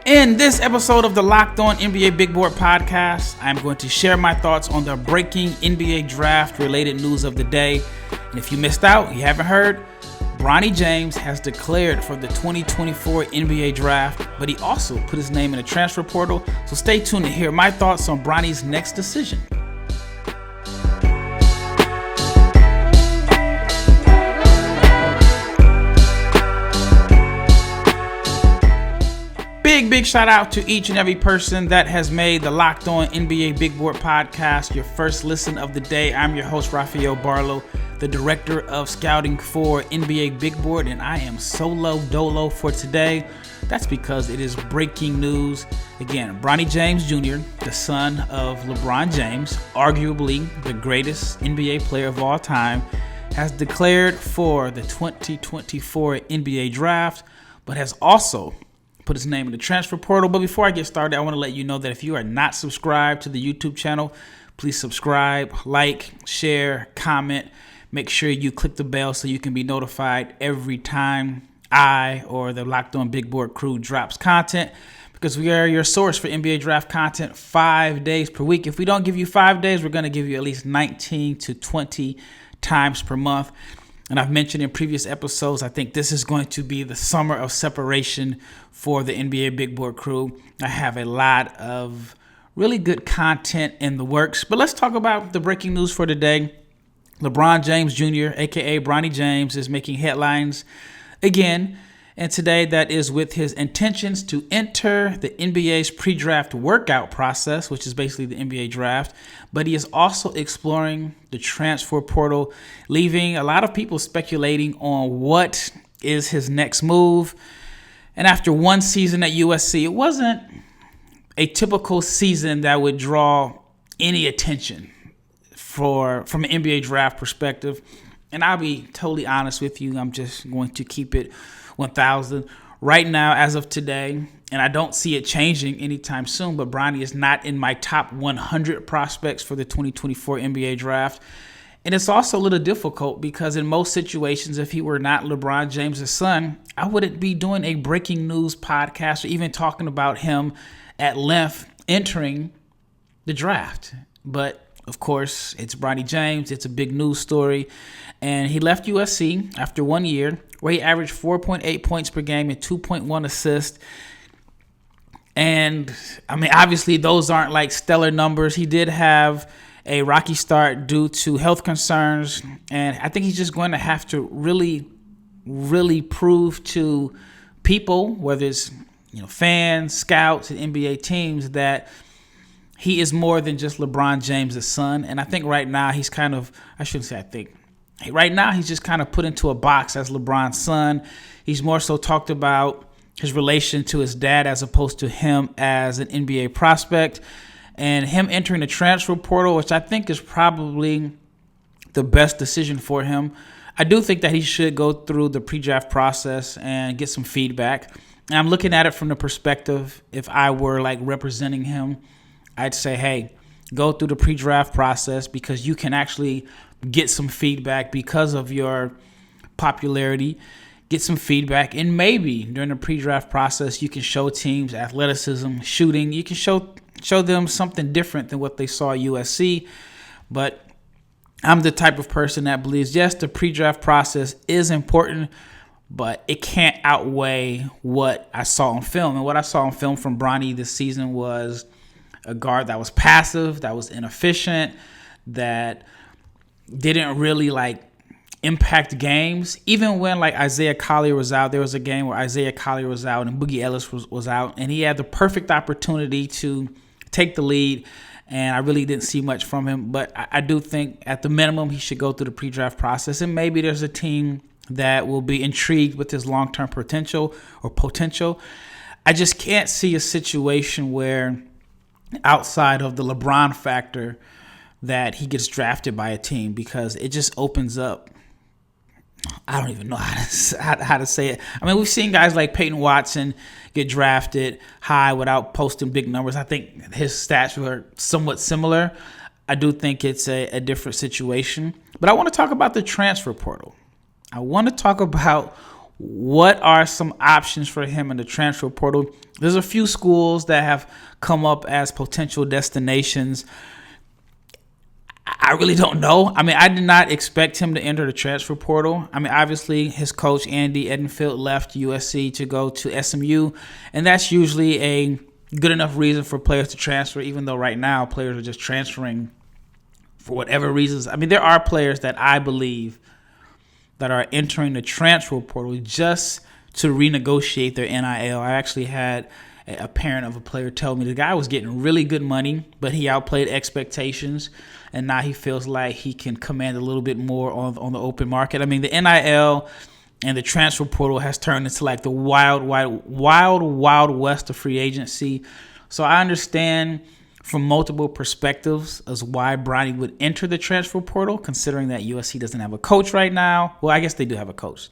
In this episode of the Locked On NBA Big Board podcast, I'm going to share my thoughts on the breaking NBA draft related news of the day. And if you missed out, you haven't heard, Bronny James has declared for the 2024 NBA draft, but he also put his name in the transfer portal. So stay tuned to hear my thoughts on Bronny's next decision. Big shout out to each and every person that has made the Locked On NBA Big Board podcast your first listen of the day. I'm your host, Rafael Barlowe, the director of scouting for NBA Big Board, and I am solo dolo for today. That's because it is breaking news. Again, Bronny James Jr., the son of LeBron James, arguably the greatest NBA player of all time, has declared for the 2024 NBA draft, but has also put his name in the transfer portal. But before I get started, I want to let you know that if you are not subscribed to the YouTube channel, please subscribe, like, share, comment. Make sure you click the bell so you can be notified every time I or the Locked On Big Board crew drops content, because we are your source for NBA draft content 5 days per week. If we don't give you 5 days, we're going to give you at least 19 to 20 times per month. And I've mentioned in previous episodes, I think this is going to be the summer of separation for the NBA Big Board crew. I have a lot of really good content in the works. But let's talk about the breaking news for today. LeBron James Jr., a.k.a. Bronny James, is making headlines again. And today that is with his intentions to enter the NBA's pre-draft workout process, which is basically the NBA draft. But he is also exploring the transfer portal, leaving a lot of people speculating on what is his next move. And after one season at USC, it wasn't a typical season that would draw any attention from an NBA draft perspective. And I'll be totally honest with you. I'm just going to keep it 1,000 right now as of today, and I don't see it changing anytime soon, but Bronny is not in my top 100 prospects for the 2024 NBA draft. And it's also a little difficult because in most situations, if he were not LeBron James' son, I wouldn't be doing a breaking news podcast or even talking about him at length entering the draft. But of course, it's Bronny James. It's a big news story. And he left USC after 1 year, where he averaged 4.8 points per game and 2.1 assists. And, I mean, obviously those aren't like stellar numbers. He did have a rocky start due to health concerns. And I think he's just going to have to really, really prove to people, whether it's fans, scouts, and NBA teams, that he is more than just LeBron James' son. And I think right now he's right now he's just kind of put into a box as LeBron's son. He's more so talked about his relation to his dad as opposed to him as an NBA prospect. And him entering the transfer portal, which I think is probably the best decision for him. I do think that he should go through the pre-draft process and get some feedback. And I'm looking at it from the perspective, if I were like representing him, I'd say, hey, go through the pre-draft process because you can actually get some feedback because of your popularity. Get some feedback, and maybe during the pre-draft process, you can show teams athleticism, shooting. You can show them something different than what they saw at USC. But I'm the type of person that believes, yes, the pre-draft process is important, but it can't outweigh what I saw on film. And what I saw on film from Bronny this season was a guard that was passive, that was inefficient, that didn't really impact games. Even when Isaiah Collier was out, there was a game where Isaiah Collier was out and Boogie Ellis was out, and he had the perfect opportunity to take the lead, and I really didn't see much from him. But I do think at the minimum he should go through the pre-draft process, and maybe there's a team that will be intrigued with his long-term potential. I just can't see a situation where, outside of the LeBron factor, that he gets drafted by a team, because it just opens up. I don't even know how to say it. I mean, we've seen guys like Peyton Watson get drafted high without posting big numbers. I think his stats were somewhat similar. I do think it's a different situation. But I want to talk about the transfer portal. I want to talk about what are some options for him in the transfer portal? There's a few schools that have come up as potential destinations. I really don't know. I mean, I did not expect him to enter the transfer portal. I mean, obviously, his coach, Andy Edenfield, left USC to go to SMU, and that's usually a good enough reason for players to transfer, even though right now players are just transferring for whatever reasons. I mean, there are players that I believe that are entering the transfer portal just to renegotiate their NIL. I actually had a parent of a player tell me the guy was getting really good money, but he outplayed expectations, and now he feels like he can command a little bit more on the open market. I mean, the NIL and the transfer portal has turned into like the wild west of free agency. So I understand from multiple perspectives as why Bronny would enter the transfer portal, considering that USC doesn't have a coach right now. Well, I guess they do have a coach.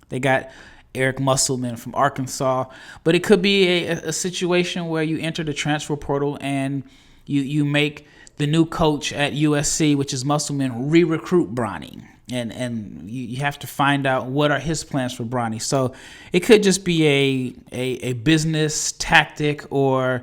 They got Eric Musselman from Arkansas, but it could be a situation where you enter the transfer portal and you make the new coach at USC, which is Musselman, re-recruit Bronny. And you have to find out what are his plans for Bronny. So it could just be a business tactic or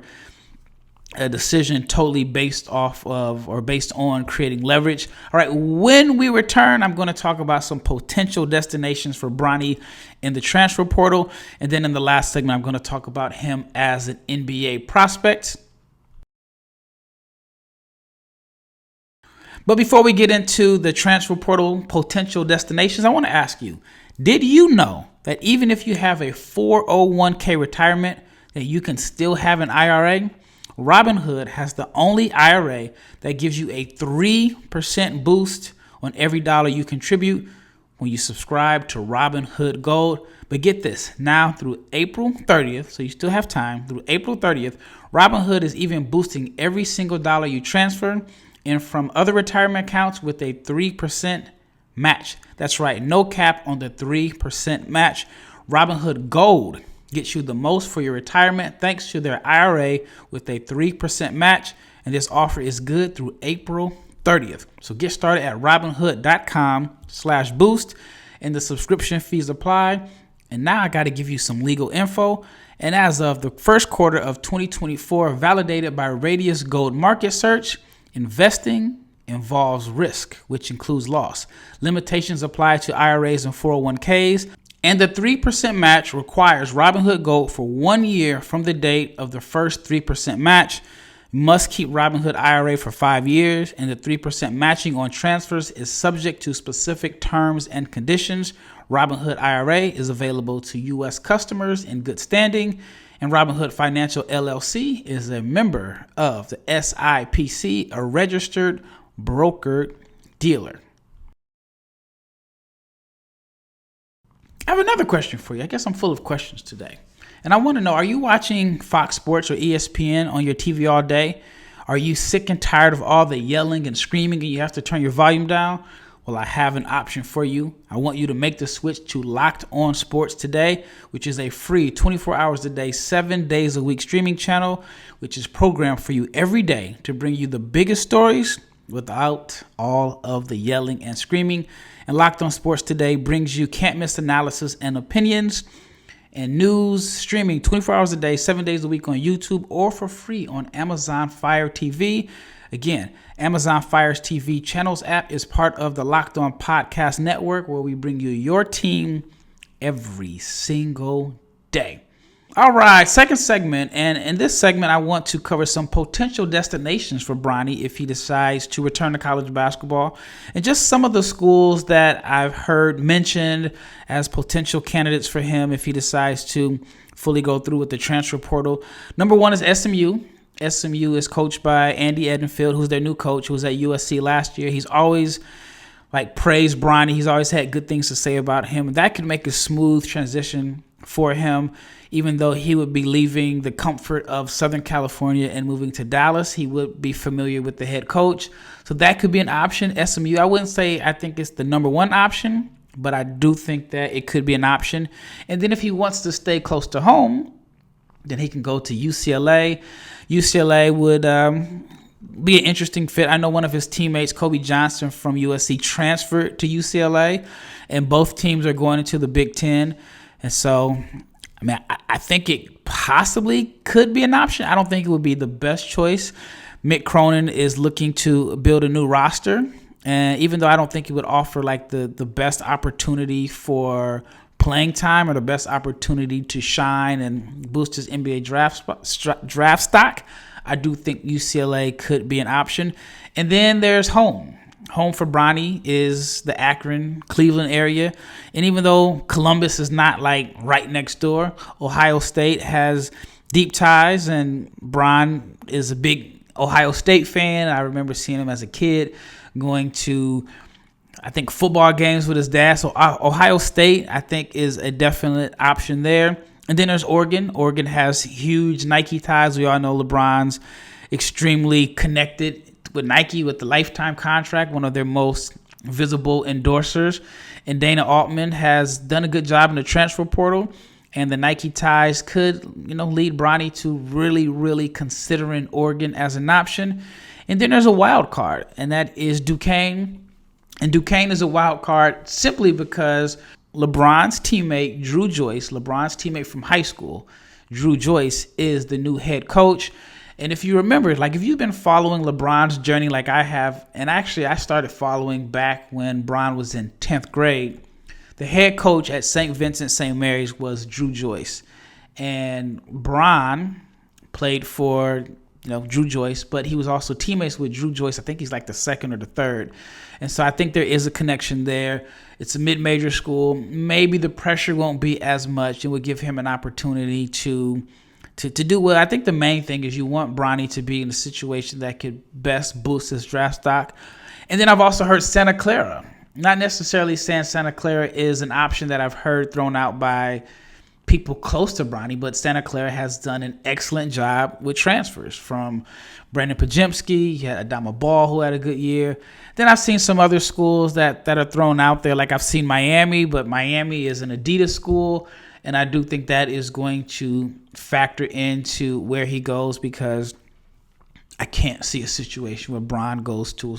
a decision totally based off of or based on creating leverage. All right, when we return, I'm going to talk about some potential destinations for Bronny in the transfer portal. And then in the last segment, I'm going to talk about him as an NBA prospect. But before we get into the transfer portal potential destinations, I want to ask you, did you know that even if you have a 401k retirement, that you can still have an IRA? Robinhood has the only IRA that gives you a 3% boost on every dollar you contribute when you subscribe to Robinhood Gold. But get this, now through April 30th, so you still have time, through April 30th, Robinhood is even boosting every single dollar you transfer and from other retirement accounts with a 3% match. That's right, no cap on the 3% match. Robinhood Gold gets you the most for your retirement thanks to their IRA with a 3% match, and this offer is good through April 30th. So get started at robinhood.com/boost, and the subscription fees apply. And now I got to give you some legal info. And as of the first quarter of 2024, validated by Radius Gold Market Search, investing involves risk, which includes loss. Limitations apply to IRAs and 401ks. And the 3% match requires Robinhood Gold for 1 year from the date of the first 3% match. You must keep Robinhood IRA for 5 years, and the 3% matching on transfers is subject to specific terms and conditions. Robinhood IRA is available to U.S. customers in good standing, and Robinhood Financial LLC is a member of the SIPC, a registered broker dealer. I have another question for you. I guess I'm full of questions today. And I want to know, are you watching Fox Sports or ESPN on your TV all day? Are you sick and tired of all the yelling and screaming and you have to turn your volume down? Well, I have an option for you. I want you to make the switch to Locked On Sports today, which is a free 24 hours a day, 7 days a week streaming channel, which is programmed for you every day to bring you the biggest stories without all of the yelling and screaming. And Locked On Sports today brings you can't miss analysis and opinions and news streaming 24 hours a day, 7 days a week on YouTube or for free on Amazon Fire TV. Again, Amazon Fire's TV Channels app is part of the Locked On Podcast Network, where we bring you your team every single day. All right, second segment, and in this segment, I want to cover some potential destinations for Bronny if he decides to return to college basketball, and just some of the schools that I've heard mentioned as potential candidates for him if he decides to fully go through with the transfer portal. Number one is SMU. SMU is coached by Andy Edenfield, who's their new coach, who was at USC last year. He's always praised Bronny. He's always had good things to say about him. That could make a smooth transition for him, even though he would be leaving the comfort of Southern California and moving to Dallas. He would be familiar with the head coach. So that could be an option. SMU, I wouldn't say I think it's the number one option, but I do think that it could be an option. And then if he wants to stay close to home, then he can go to UCLA. UCLA would be an interesting fit. I know one of his teammates, Kobe Johnson from USC, transferred to UCLA, and both teams are going into the Big Ten. And so, I think it possibly could be an option. I don't think it would be the best choice. Mick Cronin is looking to build a new roster. And even though I don't think it would offer like the best opportunity for playing time or the best opportunity to shine and boost his NBA draft stock, I do think UCLA could be an option. And then there's home. Home for Bronny is the Akron, Cleveland area. And even though Columbus is not like right next door, Ohio State has deep ties, and Bron is a big Ohio State fan. I remember seeing him as a kid going to, I think, football games with his dad. So Ohio State, I think, is a definite option there. And then there's Oregon. Oregon has huge Nike ties. We all know LeBron's extremely connected with Nike with the lifetime contract, one of their most visible endorsers. And Dana Altman has done a good job in the transfer portal. And the Nike ties could, lead Bronny to really, really considering Oregon as an option. And then there's a wild card, and that is Duquesne. And Duquesne is a wild card simply because LeBron's teammate, Drew Joyce, LeBron's teammate from high school, Drew Joyce, is the new head coach. And if you remember, like if you've been following LeBron's journey like I have, and actually I started following back when Bron was in 10th grade, the head coach at St. Vincent St. Mary's was Drew Joyce. And Bron played for Drew Joyce, but he was also teammates with Drew Joyce. I think he's like the second or the third. And so I think there is a connection there. It's a mid-major school. Maybe the pressure won't be as much. It would give him an opportunity to do well. I think the main thing is you want Bronny to be in a situation that could best boost his draft stock. And then I've also heard Santa Clara. Not necessarily saying Santa Clara is an option that I've heard thrown out by people close to Bronny, but Santa Clara has done an excellent job with transfers from Brandon Pajemski. You had Adama Ball, who had a good year. Then I've seen some other schools that are thrown out there. Like I've seen Miami, but Miami is an Adidas school. And I do think that is going to factor into where he goes, because I can't see a situation where Bronny goes to a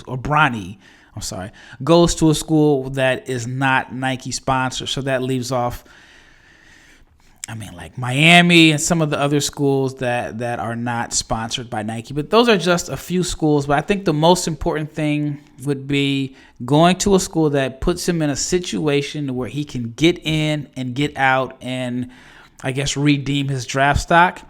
school that is not Nike sponsored. So that leaves off, like Miami and some of the other schools that are not sponsored by Nike. But those are just a few schools. But I think the most important thing would be going to a school that puts him in a situation where he can get in and get out and, I guess, redeem his draft stock.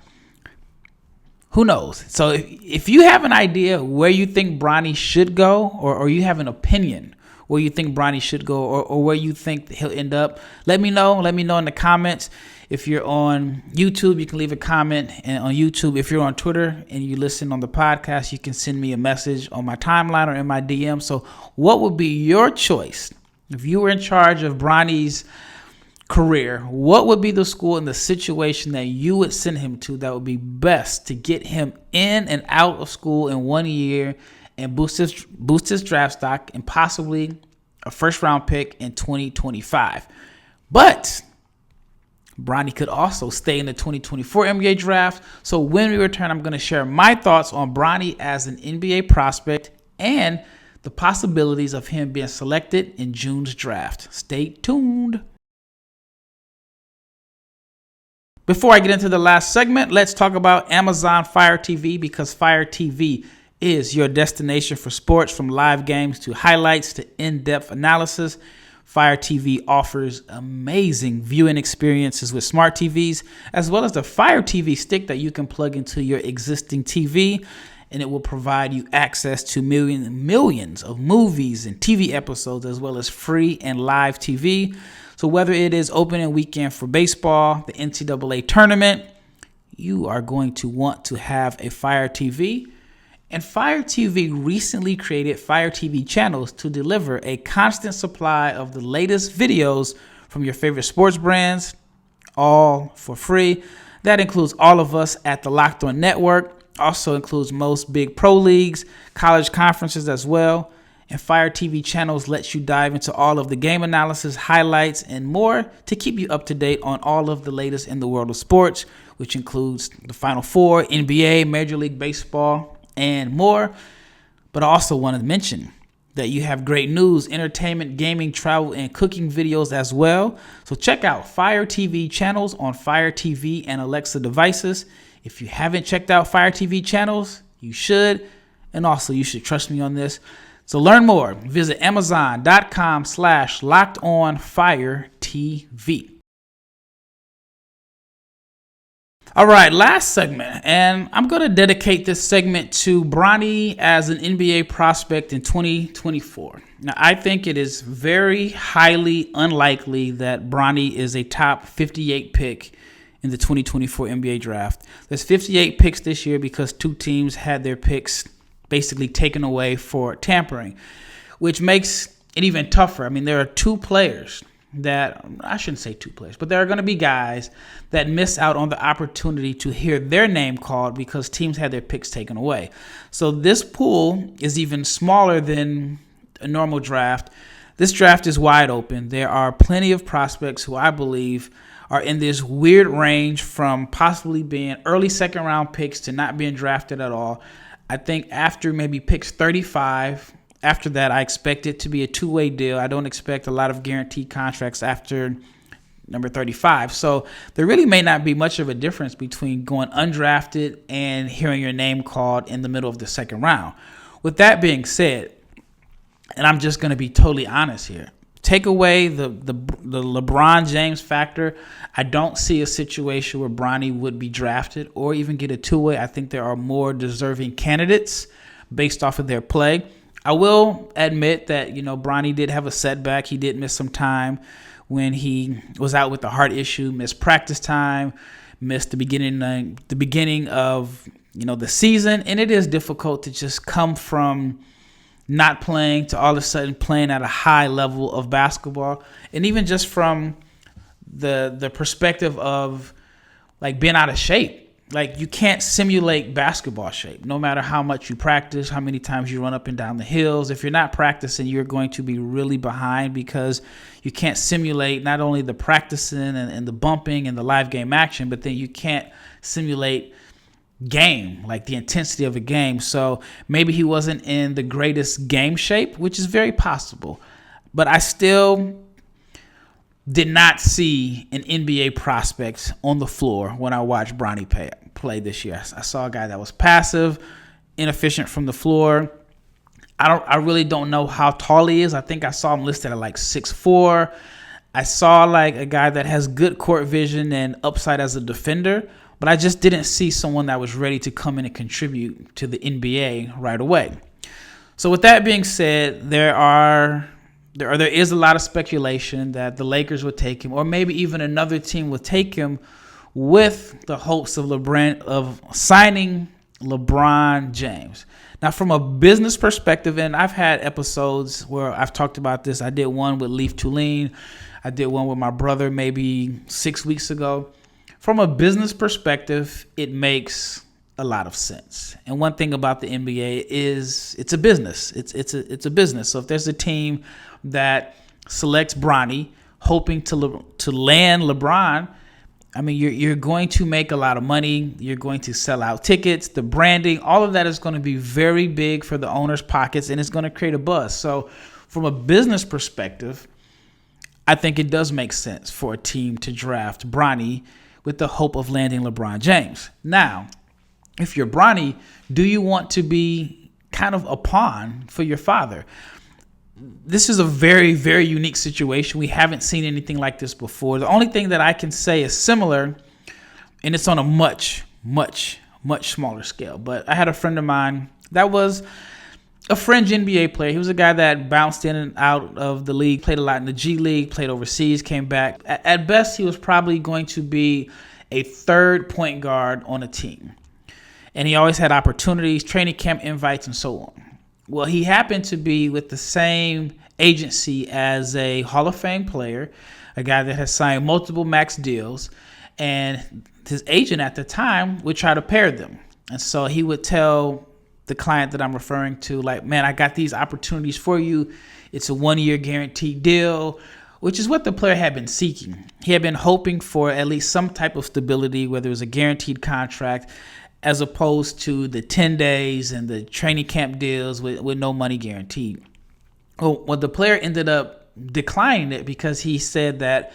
Who knows? So if you have an idea where you think Bronny should go, or you have an opinion where you think Bronny should go, or where you think he'll end up, let me know. Let me know in the comments. If you're on YouTube, you can leave a comment. And on YouTube, if you're on Twitter and you listen on the podcast, you can send me a message on my timeline or in my DM. So what would be your choice? If you were in charge of Bronny's career, what would be the school and the situation that you would send him to that would be best to get him in and out of school in 1 year and boost his draft stock and possibly a first-round pick in 2025? But Bronny could also stay in the 2024 NBA draft. So when we return, I'm going to share my thoughts on Bronny as an NBA prospect and the possibilities of him being selected in June's draft. Stay tuned. Before I get into the last segment, let's talk about Amazon Fire TV, because Fire TV is your destination for sports, from live games to highlights to in-depth analysis. Fire TV offers amazing viewing experiences with smart TVs, as well as the Fire TV stick that you can plug into your existing TV, and it will provide you access to millions of movies and TV episodes, as well as free and live TV. So whether it is opening weekend for baseball, the NCAA tournament, you are going to want to have a Fire TV. And Fire TV recently created Fire TV channels to deliver a constant supply of the latest videos from your favorite sports brands, all for free. That includes all of us at the Locked On Network, also includes most big pro leagues, college conferences as well. And Fire TV channels lets you dive into all of the game analysis, highlights, and more to keep you up to date on all of the latest in the world of sports, which includes the Final Four, NBA, Major League Baseball, and more. But I also want to mention that you have great news, entertainment, gaming, travel, and cooking videos as well. So check out Fire TV channels on Fire TV and Alexa devices. If you haven't checked out Fire TV channels, you should. And also, you should trust me on this. So learn more. Visit Amazon.com/LockedOnFireTV. All right, last segment, and I'm going to dedicate this segment to Bronny as an NBA prospect in 2024. Now, I think it is very highly unlikely that Bronny is a top 58 pick in the 2024 NBA draft. There's 58 picks this year because two teams had their picks basically taken away for tampering, which makes it even tougher. I mean, there are two players that, I shouldn't say two players, but there are going to be guys that miss out on the opportunity to hear their name called because teams had their picks taken away. So this pool is even smaller than a normal draft. This draft is wide open. There are plenty of prospects who I believe are in this weird range from possibly being early second round picks to not being drafted at all. I think after maybe picks 35, after that, I expect it to be a two-way deal. I don't expect a lot of guaranteed contracts after number 35. So there really may not be much of a difference between going undrafted and hearing your name called in the middle of the second round. With that being said, and I'm just going to be totally honest here, take away the LeBron James factor, I don't see a situation where Bronny would be drafted or even get a two-way. I think there are more deserving candidates based off of their play. I will admit that, Bronny did have a setback. He did miss some time when he was out with the heart issue, missed practice time, missed the beginning of, the season. And it is difficult to just come from not playing to all of a sudden playing at a high level of basketball. And even just from the perspective of like being out of shape. Like, you can't simulate basketball shape, no matter how much you practice, how many times you run up and down the hills. If you're not practicing, you're going to be really behind because you can't simulate not only the practicing and the bumping and the live game action, but then you can't simulate game, like the intensity of a game. So maybe he wasn't in the greatest game shape, which is very possible. But I still did not see an NBA prospect on the floor when I watched Bronny play this year. I saw a guy that was passive, inefficient from the floor. I really don't know how tall he is. I think I saw him listed at like 6'4". I saw like a guy that has good court vision and upside as a defender, but I just didn't see someone that was ready to come in and contribute to the NBA right away. So with that being said, there is a lot of speculation that the Lakers would take him, or maybe even another team would take him with the hopes of signing LeBron James. Now, from a business perspective, and I've had episodes where I've talked about this. I did one with Leaf Tulane. I did one with my brother maybe 6 weeks ago. From a business perspective, it makes a lot of sense. And one thing about the NBA is it's a business. It's a business. So if there's a team that selects Bronny, hoping to land LeBron, I mean, you're going to make a lot of money. You're going to sell out tickets. The branding, all of that is going to be very big for the owner's pockets, and it's going to create a buzz. So from a business perspective, I think it does make sense for a team to draft Bronny with the hope of landing LeBron James. Now, if you're Bronny, do you want to be kind of a pawn for your father? This is a very, very unique situation. We haven't seen anything like this before. The only thing that I can say is similar, and it's on a much, much, much smaller scale. But I had a friend of mine that was a fringe NBA player. He was a guy that bounced in and out of the league, played a lot in the G League, played overseas, came back. At best, he was probably going to be a third point guard on a team. And he always had opportunities, training camp invites, and so on. Well, he happened to be with the same agency as a Hall of Fame player, a guy that has signed multiple max deals, and his agent at the time would try to pair them. And so he would tell the client that I'm referring to, like, man, I got these opportunities for you. It's a 1-year guaranteed deal, which is what the player had been seeking. He had been hoping for at least some type of stability, whether it was a guaranteed contract, as opposed to the 10 days and the training camp deals with no money guaranteed. Well, the player ended up declining it because he said that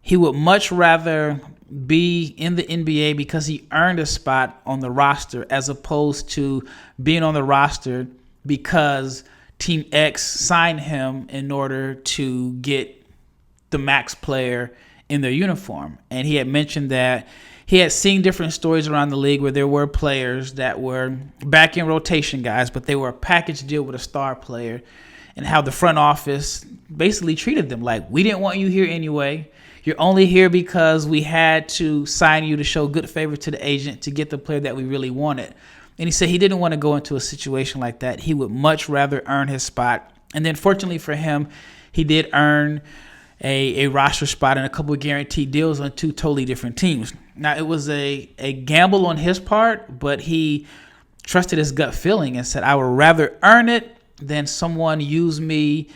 he would much rather be in the NBA because he earned a spot on the roster as opposed to being on the roster because Team X signed him in order to get the max player in their uniform. And he had mentioned that he had seen different stories around the league where there were players that were back in rotation guys, but they were a package deal with a star player, and how the front office basically treated them like, we didn't want you here anyway. You're only here because we had to sign you to show good favor to the agent to get the player that we really wanted. And he said he didn't want to go into a situation like that. He would much rather earn his spot. And then fortunately for him, he did earn a roster spot and a couple of guaranteed deals on two totally different teams. Now, it was a gamble on his part, but he trusted his gut feeling and said, I would rather earn it than someone use me,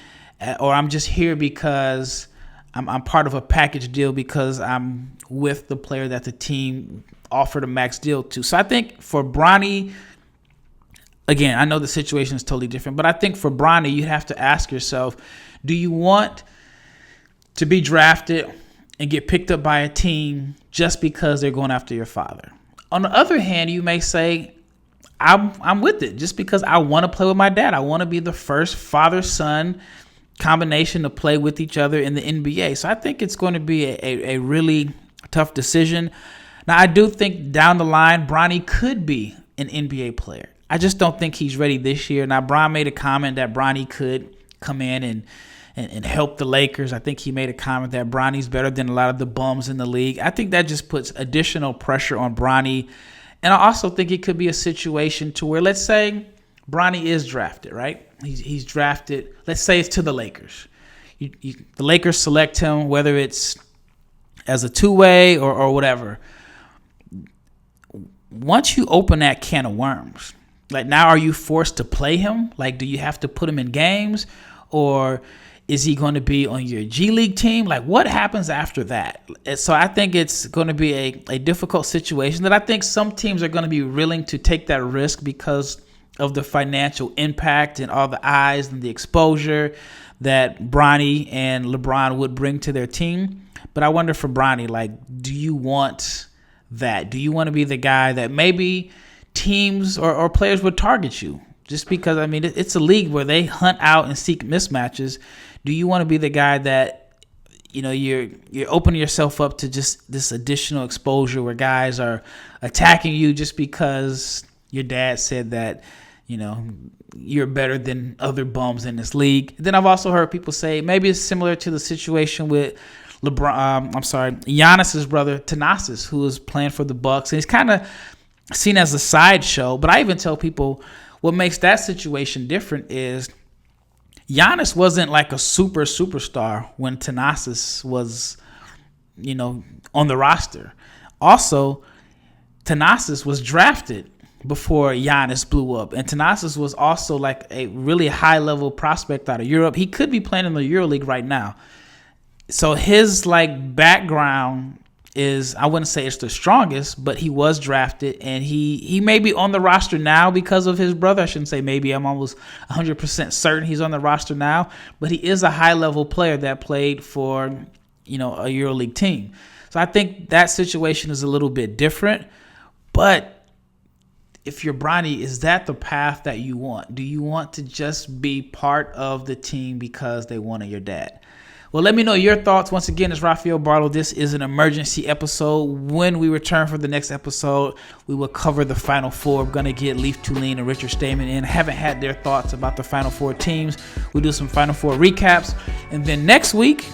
or I'm just here because I'm part of a package deal because I'm with the player that the team offered a max deal to. So I think for Bronny, again, I know the situation is totally different, but I think for Bronny, you have to ask yourself, do you want to be drafted and get picked up by a team just because they're going after your father? On the other hand, you may say, I'm with it just because I want to play with my dad. I want to be the first father-son combination to play with each other in the NBA. So I think it's going to be a really tough decision. Now, I do think down the line, Bronny could be an NBA player. I just don't think he's ready this year. Now, Bron made a comment that Bronny could come in and help the Lakers. I think he made a comment that Bronny's better than a lot of the bums in the league. I think that just puts additional pressure on Bronny. And I also think it could be a situation to where, let's say Bronny is drafted, right? He's drafted, let's say it's to the Lakers. The Lakers select him, whether it's as a two-way or whatever. Once you open that can of worms, like now are you forced to play him? Like, do you have to put him in games? Or is he going to be on your G League team? Like, what happens after that? So I think it's going to be a difficult situation that I think some teams are going to be willing to take that risk because of the financial impact and all the eyes and the exposure that Bronny and LeBron would bring to their team. But I wonder for Bronny, like, do you want that? Do you want to be the guy that maybe teams or players would target you? Just because, I mean, it's a league where they hunt out and seek mismatches. Do you want to be the guy that, you know, you're opening yourself up to just this additional exposure where guys are attacking you just because your dad said that, you know, you're better than other bums in this league? Then I've also heard people say maybe it's similar to the situation with Giannis's brother Thanasis, who is playing for the Bucks, and he's kind of seen as a sideshow. But I even tell people what makes that situation different is Giannis wasn't like a superstar when Thanasis was, you know, on the roster. Also, Thanasis was drafted before Giannis blew up, and Thanasis was also like a really high-level prospect out of Europe. He could be playing in the EuroLeague right now. So his like background is, I wouldn't say it's the strongest, but he was drafted, and he may be on the roster now because of his brother. I shouldn't say maybe. I'm almost 100% certain he's on the roster now, but he is a high-level player that played for, you know, a EuroLeague team. So I think that situation is a little bit different. But if you're Bronny, is that the path that you want? Do you want to just be part of the team because they wanted your dad? Well, let me know your thoughts. Once again, it's Rafael Barlowe. This is an emergency episode. When we return for the next episode, we will cover the Final Four. We're going to get Leif Tulane and Richard Stamen in. I haven't had their thoughts about the Final Four teams. We'll do some Final Four recaps. And then next week,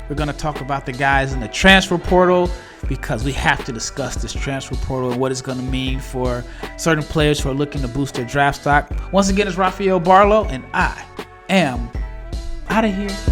we're going to talk about the guys in the transfer portal, because we have to discuss this transfer portal and what it's going to mean for certain players who are looking to boost their draft stock. Once again, it's Rafael Barlowe, and I am out of here.